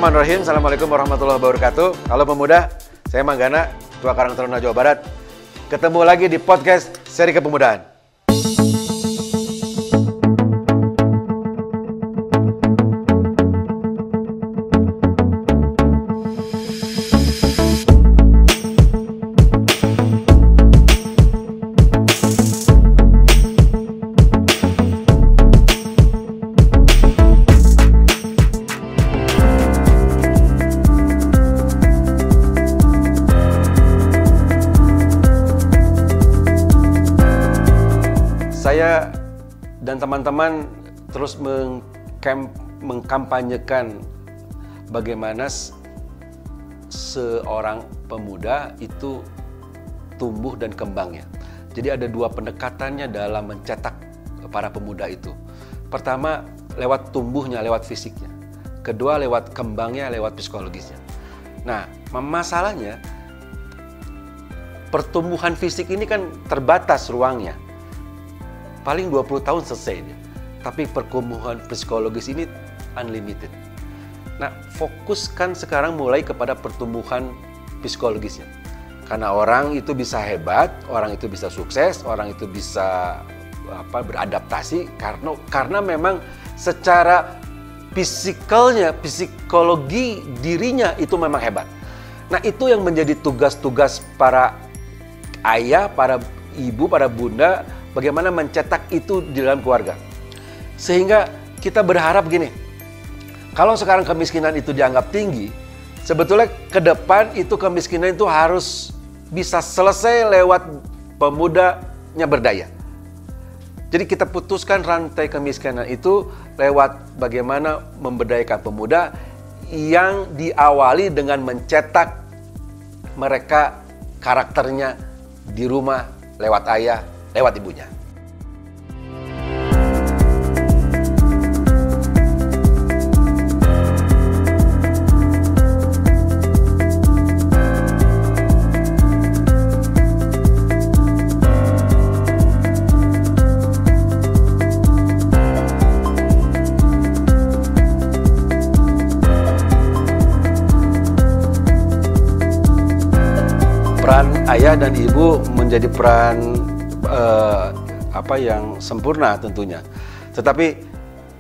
Bismillahirrahmanirrahim. Assalamualaikum warahmatullahi wabarakatuh. Halo pemuda, saya Manggana, Ketua Karang Taruna Jawa Barat. Ketemu lagi di podcast Seri Kepemudaan. Saya dan teman-teman terus mengkampanyekan bagaimana seorang pemuda itu tumbuh dan kembangnya. Jadi ada dua pendekatannya dalam mencetak para pemuda itu. Pertama, lewat tumbuhnya, lewat fisiknya. Kedua, lewat kembangnya, lewat psikologisnya. Nah, masalahnya pertumbuhan fisik ini kan terbatas ruangnya. Paling 20 tahun selesai dia. Tapi pertumbuhan psikologis ini unlimited. Nah, fokuskan sekarang mulai kepada pertumbuhan psikologisnya. Karena orang itu bisa hebat, orang itu bisa sukses, orang itu bisa beradaptasi karena memang secara psikologi dirinya itu memang hebat. Nah, itu yang menjadi tugas-tugas para ayah, para ibu, para bunda, bagaimana mencetak itu di dalam keluarga. Sehingga kita berharap gini, kalau sekarang kemiskinan itu dianggap tinggi, sebetulnya ke depan itu kemiskinan itu harus bisa selesai lewat pemudanya berdaya. Jadi kita putuskan rantai kemiskinan itu lewat bagaimana memberdayakan pemuda yang diawali dengan mencetak mereka karakternya di rumah lewat ayah, lewat ibunya. Peran ayah dan ibu menjadi peran yang sempurna tentunya. Tetapi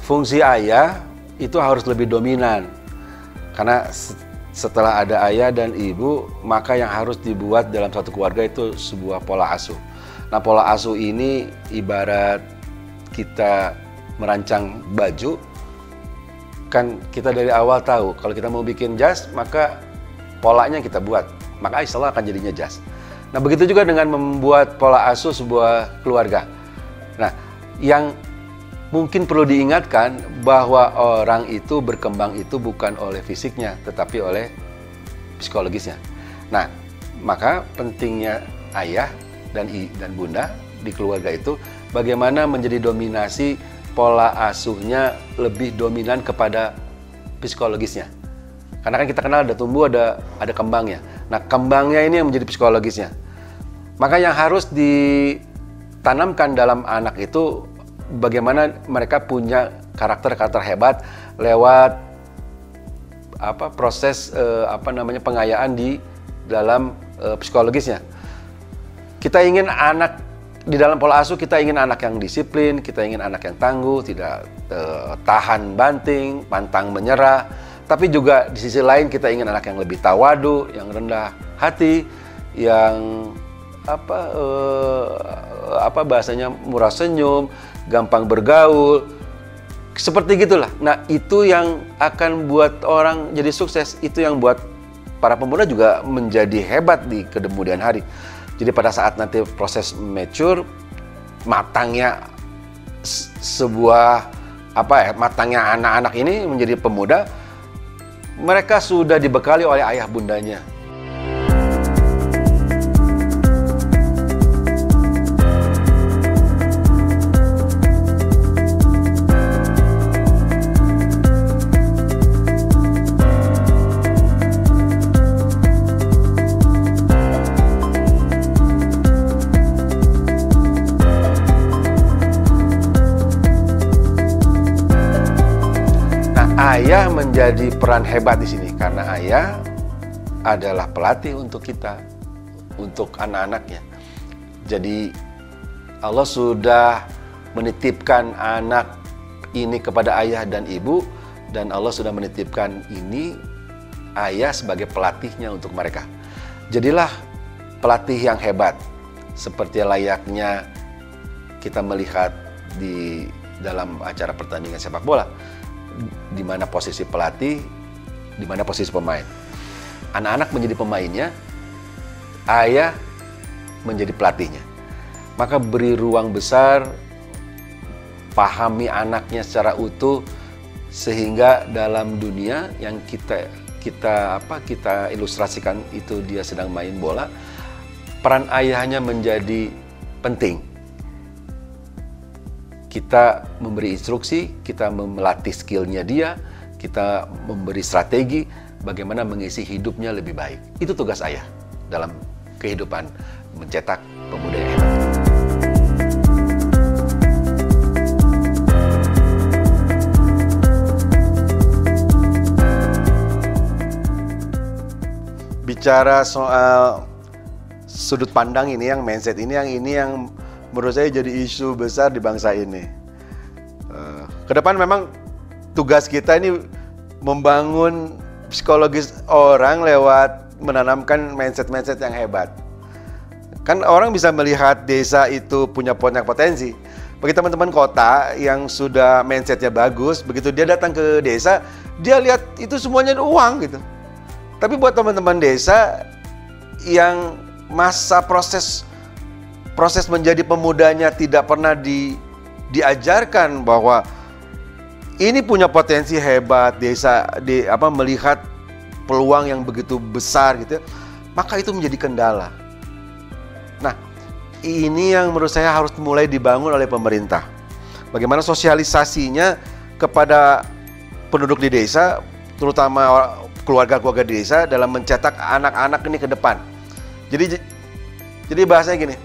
fungsi ayah itu harus lebih dominan. Karena setelah ada ayah dan ibu, maka yang harus dibuat dalam satu keluarga itu sebuah pola asuh. Nah, pola asuh ini ibarat kita merancang baju. Kan kita dari awal tahu kalau kita mau bikin jas, maka polanya kita buat. Maka insya Allah akan jadinya jas. Nah, begitu juga dengan membuat pola asuh sebuah keluarga. Nah, yang mungkin perlu diingatkan bahwa orang itu berkembang itu bukan oleh fisiknya, tetapi oleh psikologisnya. Nah, maka pentingnya ayah dan bunda di keluarga itu bagaimana menjadi dominasi pola asuhnya lebih dominan kepada psikologisnya. Karena kan kita kenal ada tumbuh, ada kembangnya. Nah, kembangnya ini yang menjadi psikologisnya. Maka yang harus ditanamkan dalam anak itu bagaimana mereka punya karakter-karakter hebat lewat proses pengayaan di dalam psikologisnya. Kita ingin anak di dalam pola asuh, kita ingin anak yang disiplin, kita ingin anak yang tangguh, tidak tahan banting, pantang menyerah. Tapi juga di sisi lain kita ingin anak yang lebih tawadu, yang rendah hati, yang bahasanya murah senyum, gampang bergaul, seperti gitulah. Nah, itu yang akan buat orang jadi sukses, itu yang buat para pemuda juga menjadi hebat di kemudian hari. Jadi pada saat nanti proses mature, matangnya matangnya anak-anak ini menjadi pemuda, mereka sudah dibekali oleh ayah bundanya. ayah menjadi peran hebat di sini karena ayah adalah pelatih untuk kita, untuk anak-anaknya. Jadi Allah sudah menitipkan anak ini kepada ayah dan ibu, dan Allah sudah menitipkan ini ayah sebagai pelatihnya untuk mereka. Jadilah pelatih yang hebat, seperti layaknya kita melihat di dalam acara pertandingan sepak bola, di mana posisi pelatih, di mana posisi pemain. Anak-anak menjadi pemainnya, ayah menjadi pelatihnya. Maka beri ruang besar, pahami anaknya secara utuh, sehingga dalam dunia yang kita ilustrasikan itu dia sedang main bola, peran ayahnya menjadi penting. Kita memberi instruksi, kita melatih skillnya dia, kita memberi strategi bagaimana mengisi hidupnya lebih baik. Itu tugas ayah dalam kehidupan mencetak pemuda yang hebat. Bicara soal sudut pandang ini, yang mindset ini yang menurut saya jadi isu besar di bangsa ini. Kedepan memang tugas kita ini membangun psikologis orang lewat menanamkan mindset-mindset yang hebat. Kan orang bisa melihat desa itu punya banyak potensi. Bagi teman-teman kota yang sudah mindsetnya bagus, begitu dia datang ke desa, dia lihat itu semuanya uang gitu. Tapi buat teman-teman desa yang masa proses menjadi pemudanya tidak pernah diajarkan bahwa ini punya potensi hebat, desa melihat peluang yang begitu besar gitu, maka itu menjadi kendala. Nah, ini yang menurut saya harus mulai dibangun oleh pemerintah. Bagaimana sosialisasinya kepada penduduk di desa, terutama keluarga-keluarga di desa, dalam mencetak anak-anak ini ke depan. Jadi bahasanya gini,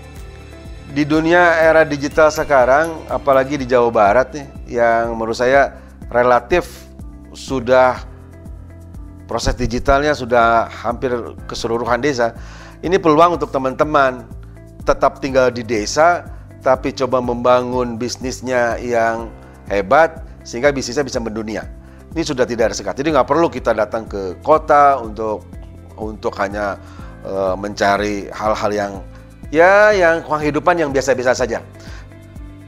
di dunia era digital sekarang, apalagi di Jawa Barat nih, yang menurut saya relatif sudah proses digitalnya sudah hampir keseluruhan desa. Ini peluang untuk teman-teman tetap tinggal di desa, tapi coba membangun bisnisnya yang hebat, sehingga bisnisnya bisa mendunia. Ini sudah tidak ada sekat. Jadi nggak perlu kita datang ke kota untuk hanya mencari hal-hal yang kehidupan yang biasa-biasa saja.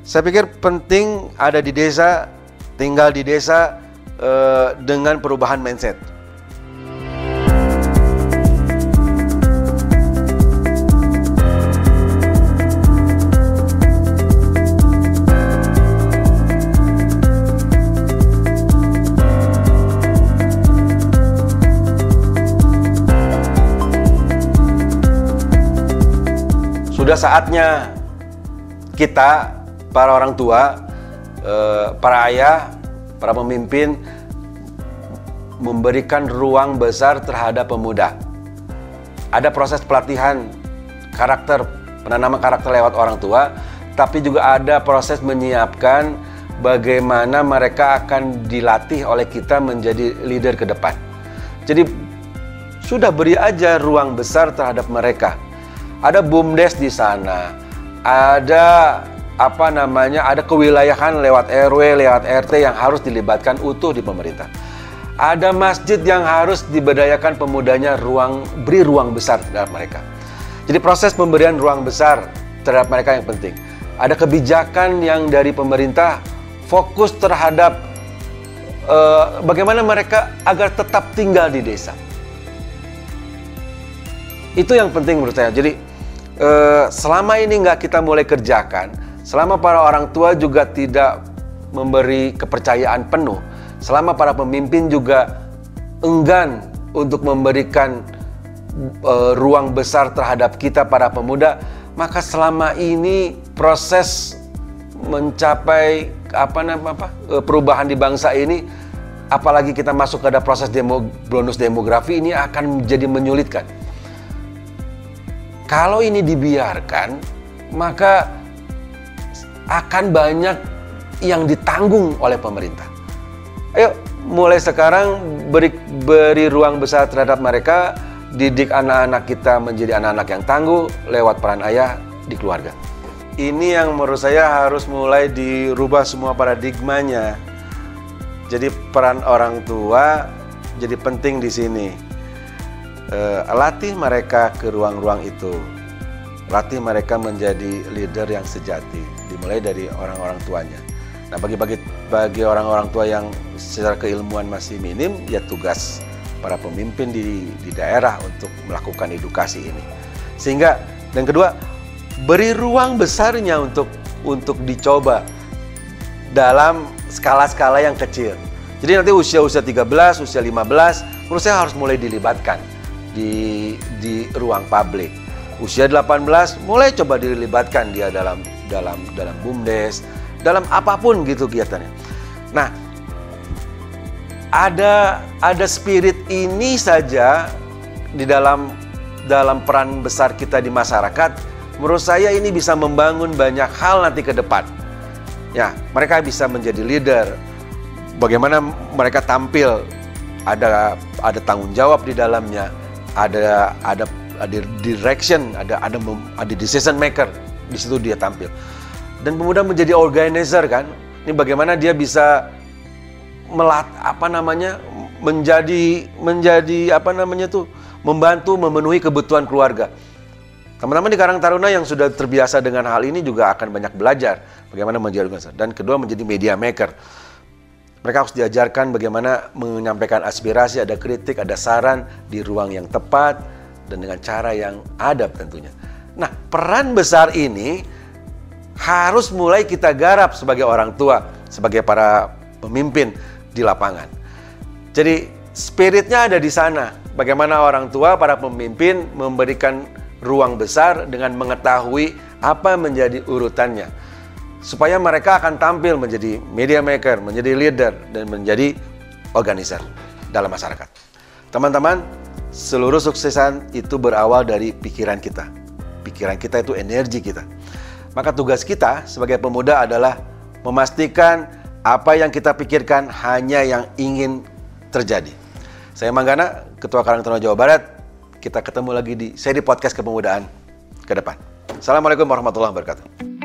Saya pikir penting ada di desa, tinggal di desa dengan perubahan mindset. Sudah saatnya kita, para orang tua, para ayah, para pemimpin, memberikan ruang besar terhadap pemuda. Ada proses pelatihan karakter, penanaman karakter lewat orang tua, tapi juga ada proses menyiapkan bagaimana mereka akan dilatih oleh kita menjadi leader ke depan. Jadi sudah beri aja ruang besar terhadap mereka. Ada BUMDes di sana, ada ada kewilayahan lewat RW, lewat RT yang harus dilibatkan utuh di pemerintah. Ada masjid yang harus diberdayakan pemudanya, beri ruang besar terhadap mereka. Jadi proses pemberian ruang besar terhadap mereka yang penting. Ada kebijakan yang dari pemerintah fokus terhadap bagaimana mereka agar tetap tinggal di desa. Itu yang penting menurut saya. Jadi selama ini nggak kita mulai kerjakan, selama para orang tua juga tidak memberi kepercayaan penuh, selama para pemimpin juga enggan untuk memberikan ruang besar terhadap kita para pemuda, maka selama ini proses mencapai perubahan di bangsa ini, apalagi kita masuk ke proses bonus demografi, ini akan menjadi menyulitkan. Kalau ini dibiarkan, maka akan banyak yang ditanggung oleh pemerintah. Ayo, mulai sekarang beri ruang besar terhadap mereka, didik anak-anak kita menjadi anak-anak yang tangguh lewat peran ayah di keluarga. Ini yang menurut saya harus mulai dirubah semua paradigmanya. Jadi peran orang tua jadi penting di sini. Latih mereka ke ruang-ruang itu. Latih mereka menjadi leader yang sejati, dimulai dari orang-orang tuanya. Nah, bagi orang-orang tua yang secara keilmuan masih minim, ya tugas para pemimpin di daerah untuk melakukan edukasi ini. Sehingga, dan kedua, beri ruang besarnya untuk dicoba dalam skala-skala yang kecil. Jadi nanti usia-usia 13, usia 15, menurut saya harus mulai dilibatkan di ruang publik. Usia 18, mulai coba dilibatkan dia dalam BUMDes, dalam apapun gitu kegiatannya. Nah, ada spirit ini saja di dalam peran besar kita di masyarakat. Menurut saya ini bisa membangun banyak hal nanti ke depan. Ya, mereka bisa menjadi leader. Bagaimana mereka tampil, ada tanggung jawab di dalamnya, ada direction, ada decision maker, di situ dia tampil. Dan pemuda menjadi organizer kan. Ini bagaimana dia bisa membantu memenuhi kebutuhan keluarga. Teman-teman di Karang Taruna yang sudah terbiasa dengan hal ini juga akan banyak belajar bagaimana menjadi organizer. Dan kedua, menjadi media maker. Mereka harus diajarkan bagaimana menyampaikan aspirasi, ada kritik, ada saran di ruang yang tepat dan dengan cara yang adab tentunya. Nah, peran besar ini harus mulai kita garap sebagai orang tua, sebagai para pemimpin di lapangan. Jadi spiritnya ada di sana. Bagaimana orang tua, para pemimpin memberikan ruang besar dengan mengetahui apa menjadi urutannya. Supaya mereka akan tampil menjadi media maker, menjadi leader, dan menjadi organizer dalam masyarakat. Teman-teman, seluruh suksesan itu berawal dari pikiran kita. Pikiran kita itu energi kita. Maka tugas kita sebagai pemuda adalah memastikan apa yang kita pikirkan hanya yang ingin terjadi. Saya Manggana, Ketua Karang Taruna Jawa Barat. Kita ketemu lagi di seri podcast kepemudaan ke depan. Assalamualaikum warahmatullahi wabarakatuh.